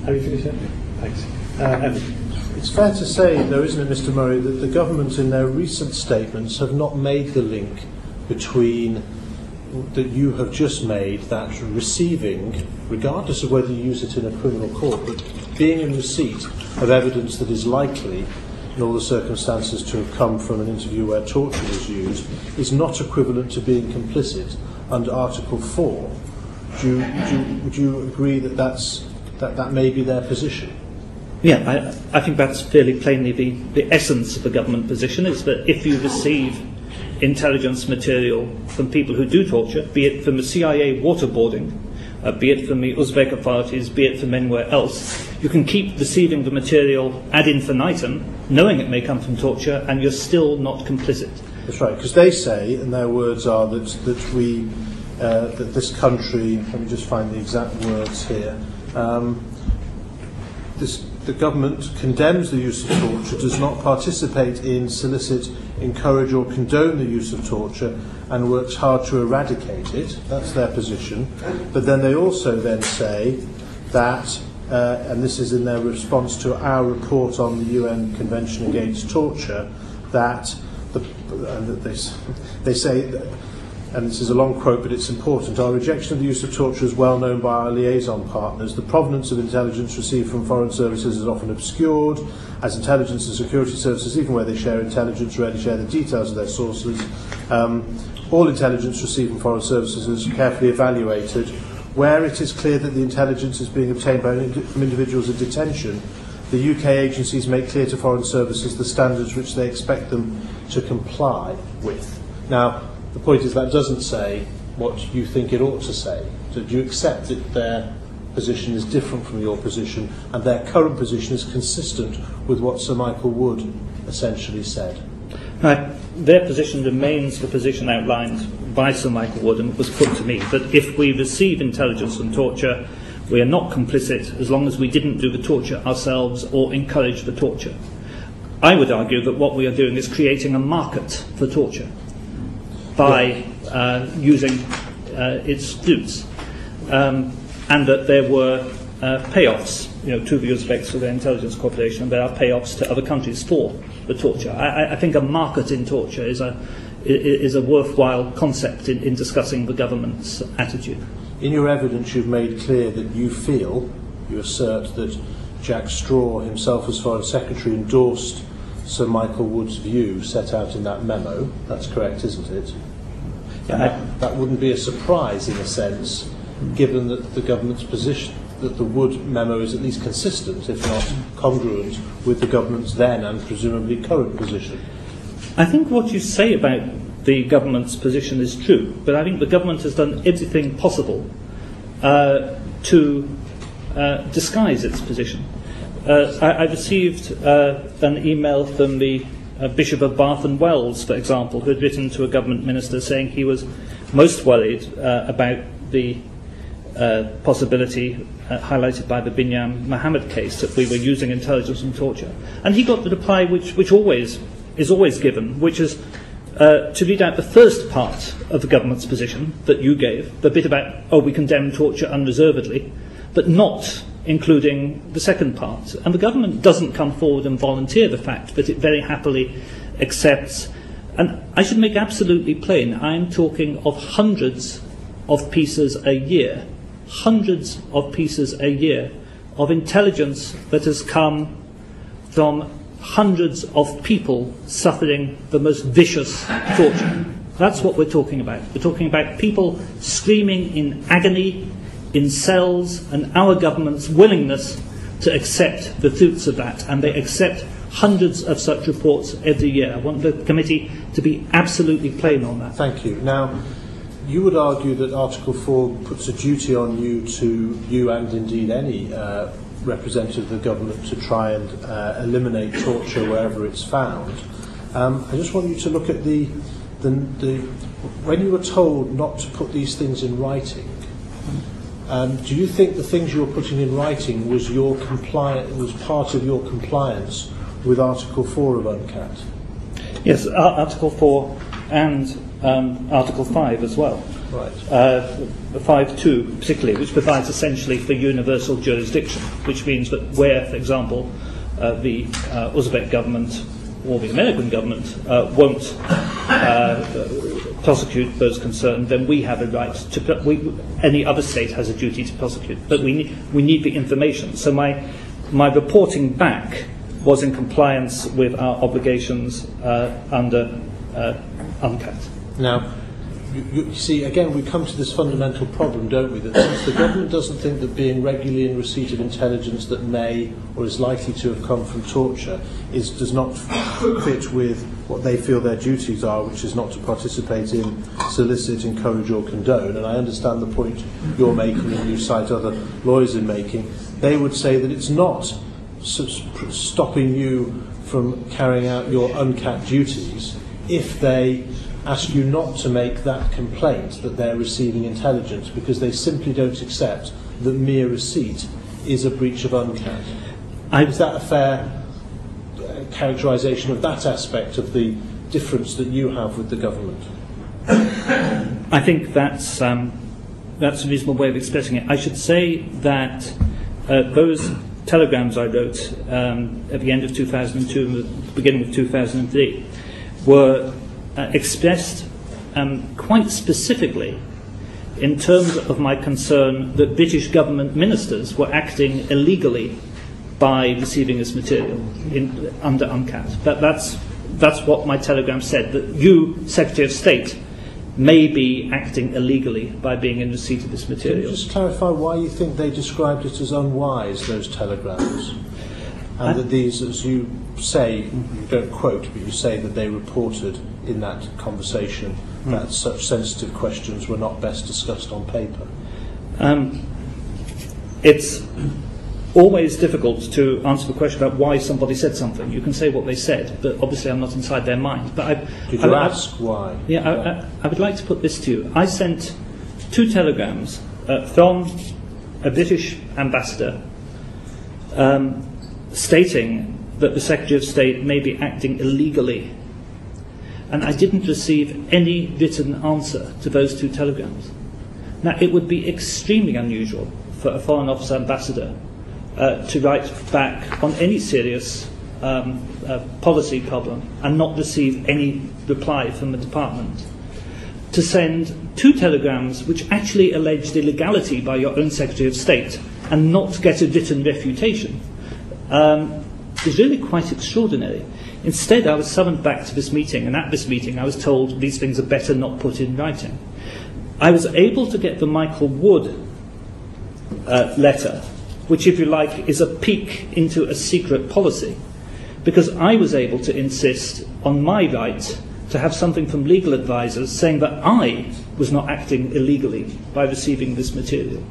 Have you finished yet? Thanks. Evan. It's fair to say, though, isn't it, Mr. Murray, that the government in their recent statements have not made the link between that you have just made, that receiving, regardless of whether you use it in a criminal court, but being in receipt of evidence that is likely, in all the circumstances, to have come from an interview where torture was used, is not equivalent to being complicit under Article 4. Would you agree that that may be their position? Yeah, I think that's fairly plainly the essence of the government position, is that if you receive intelligence material from people who do torture, be it from the CIA waterboarding, be it from the Uzbek authorities, be it from anywhere else, you can keep receiving the material ad infinitum, knowing it may come from torture, and you're still not complicit. That's right, because they say, and their words are that this country, let me just find the exact words here, the government condemns the use of torture, does not participate in, solicit, encourage or condone the use of torture, and works hard to eradicate it. That's their position. But then they also then say that, and this is in their response to our report on the UN Convention Against Torture, that they say, and this is a long quote, but it's important, our rejection of the use of torture is well known by our liaison partners. The provenance of intelligence received from foreign services is often obscured, as intelligence and security services, even where they share intelligence, rarely share the details of their sources. All intelligence received from foreign services is carefully evaluated. Where it is clear that the intelligence is being obtained from individuals in detention, the UK agencies make clear to foreign services the standards which they expect them to comply with. Now, the point is that doesn't say what you think it ought to say. So do you accept that their position is different from your position and their current position is consistent with what Sir Michael Wood essentially said? Their position remains the position outlined by Sir Michael Wood and was put to me, that if we receive intelligence on torture, we are not complicit as long as we didn't do the torture ourselves or encourage the torture. I would argue that what we are doing is creating a market for torture by using its flutes, and that there were payoffs, to the Uzbeks for their intelligence cooperation, and there are payoffs to other countries for the torture. I think a market in torture is a worthwhile concept in discussing the government's attitude. In your evidence, you've made clear that you assert that Jack Straw himself as Foreign Secretary endorsed Sir Michael Wood's view set out in that memo. That's correct, isn't it? That wouldn't be a surprise in a sense, given that the government's position, that the Wood memo is at least consistent, if not congruent, with the government's then and presumably current position. I think what you say about the government's position is true, but I think the government has done everything possible to disguise its position. I received an email from the Bishop of Bath and Wells, for example, who had written to a government minister saying he was most worried about the possibility highlighted by the Binyam Mohammed case that we were using intelligence and torture. And he got the reply which is always given, which is to read out the first part of the government's position that you gave, the bit about, we condemn torture unreservedly, but not including the second part. And the government doesn't come forward and volunteer the fact that it very happily accepts. And I should make absolutely plain, I'm talking of hundreds of pieces a year of intelligence that has come from hundreds of people suffering the most vicious torture. That's what we're talking about. We're talking about people screaming in agony in cells, and our government's willingness to accept the fruits of that, and they accept hundreds of such reports every year. I want the committee to be absolutely plain on that. Thank you. Now, you would argue that Article 4 puts a duty on you and indeed any representative of the government to try and eliminate torture wherever it's found. I just want you to look at the when you were told not to put these things in writing. Do you think the things you were putting in writing was part of your compliance with Article 4 of UNCAT? Yes, Article 4 and Article 5 as well. Right. 5.2 particularly, which provides essentially for universal jurisdiction, which means that where, for example, the Uzbek government or the American government won't prosecute those concerned, then we have a right to. Any other state has a duty to prosecute, but we need the information. So my reporting back was in compliance with our obligations under UNCAT. Now, you see, again, we come to this fundamental problem, don't we, that since the government doesn't think that being regularly in receipt of intelligence that may or is likely to have come from torture does not fit with what they feel their duties are, which is not to participate in, solicit, encourage or condone, and I understand the point you're making and you cite other lawyers in making, they would say that it's not stopping you from carrying out your UNCAT duties if they ask you not to make that complaint that they're receiving intelligence, because they simply don't accept that mere receipt is a breach of UNCAT. Is that a fair characterisation of that aspect of the difference that you have with the government? I think that's a reasonable way of expressing it. I should say that those telegrams I wrote at the end of 2002 and the beginning of 2003 were expressed quite specifically in terms of my concern that British government ministers were acting illegally by receiving this material under UNCAT. That's what my telegram said, that you, Secretary of State, may be acting illegally by being in receipt of this material. Can you just clarify why you think they described it as unwise, those telegrams? And that these, as you say, you don't quote, but you say that they reported in that conversation that such sensitive questions were not best discussed on paper. It's always difficult to answer the question about why somebody said something. You can say what they said, but obviously I'm not inside their mind. But Did you ask why? Yeah, I would like to put this to you. I sent 2 telegrams from a British ambassador stating that the Secretary of State may be acting illegally. And I didn't receive any written answer to those 2 telegrams. Now, it would be extremely unusual for a Foreign Office ambassador to write back on any serious policy problem and not receive any reply from the department. To send 2 telegrams which actually alleged illegality by your own Secretary of State and not get a written refutation is really quite extraordinary. Instead, I was summoned back to this meeting, and at this meeting I was told these things are better not put in writing. I was able to get the Michael Wood letter, which, if you like, is a peek into a secret policy, because I was able to insist on my right to have something from legal advisors saying that I was not acting illegally by receiving this material.